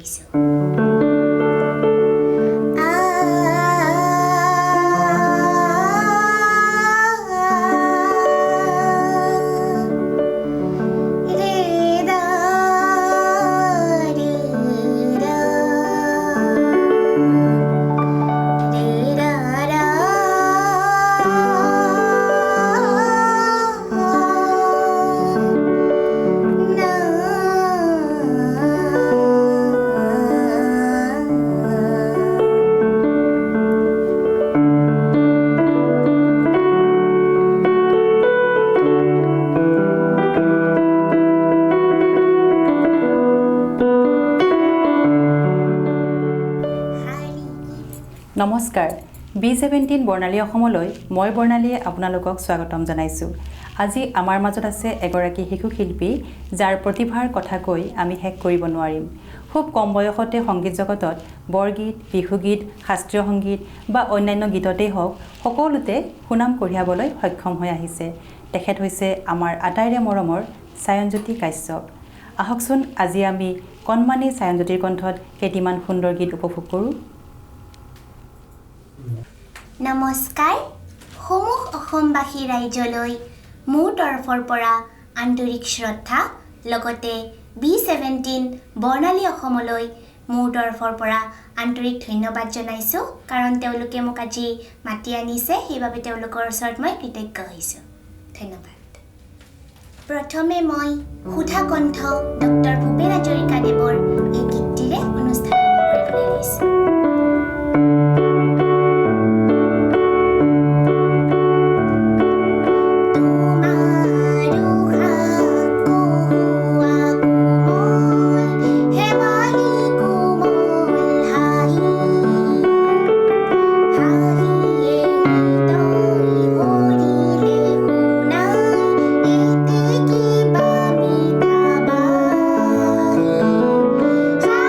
গৈছোঁ। নমস্কাৰ, B17 বৰ্ণালী অসমলৈ মই বৰ্ণালীয়ে আপোনালোকক স্বাগতম জনাইছোঁ। আজি আমাৰ মাজত আছে এগৰাকী শিশু শিল্পী, যাৰ প্ৰতিভাৰ কথা কৈ আমি শেষ কৰিব নোৱাৰিম। খুব কম বয়সতে সংগীত জগতত বৰগীত, বিহুগীত, শাস্ত্ৰীয় সংগীত বা অন্যান্য গীততেই হওক সকলোতে সুনাম কঢ়িয়াবলৈ সক্ষম হৈ আহিছে। তেখেত হৈছে আমাৰ আটাইৰে মৰমৰ চায়নজ্যোতি কাশ্যপ। আহকচোন আজি আমি কণমানি চায়নজ্যোতিৰ কণ্ঠত কেইটিমান সুন্দৰ গীত উপভোগ কৰোঁ। নমস্কাৰ, সমূহ অসমবাসী ৰাইজলৈ মোৰ তৰফৰ পৰা আন্তৰিক শ্ৰদ্ধা, লগতে B17 বৰ্ণালী অসমলৈ মোৰ তৰফৰ পৰা আন্তৰিক ধন্যবাদ জনাইছোঁ, কাৰণ তেওঁলোকে মোক আজি মাতি আনিছে, সেইবাবে তেওঁলোকৰ ওচৰত মই কৃতজ্ঞ হৈছোঁ। ধন্যবাদ। প্ৰথমে মই সুধা কণ্ঠ ডক্টৰ ভূপেন হাজৰিকাদেৱৰ এই গীতটিৰে অনুষ্ঠান আৰম্ভ কৰিবলৈ লৈছোঁ। Ha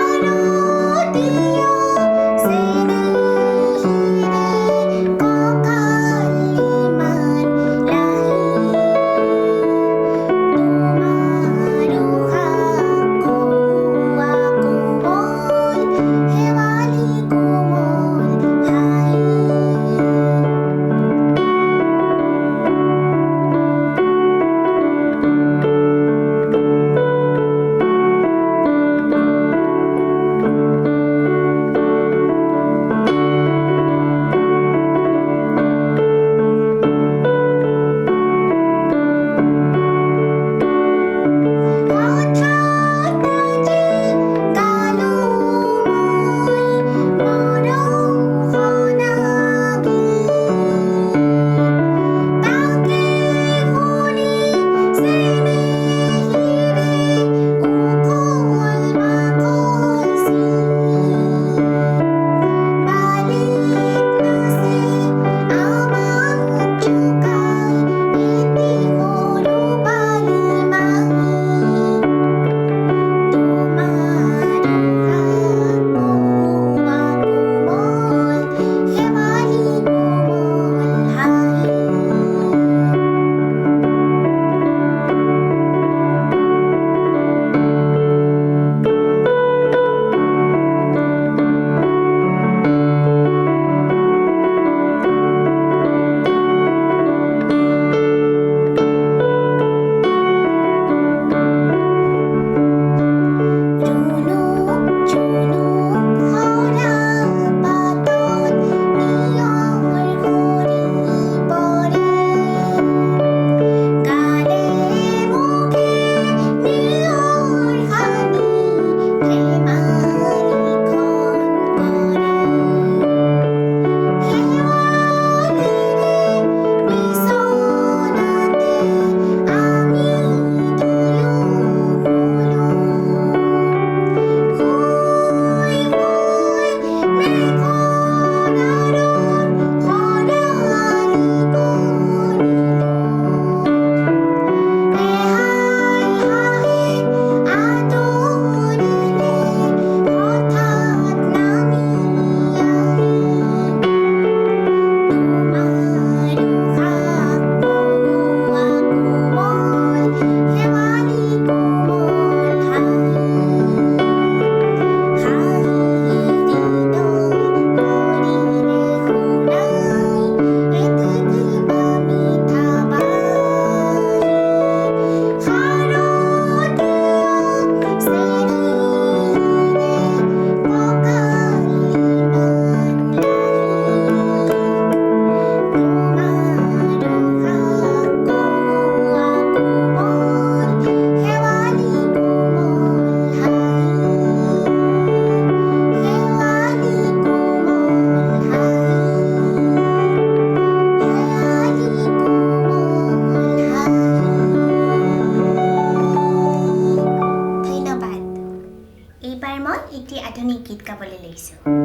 এটি আধুনিক গীত গাবলৈ লৈছোঁ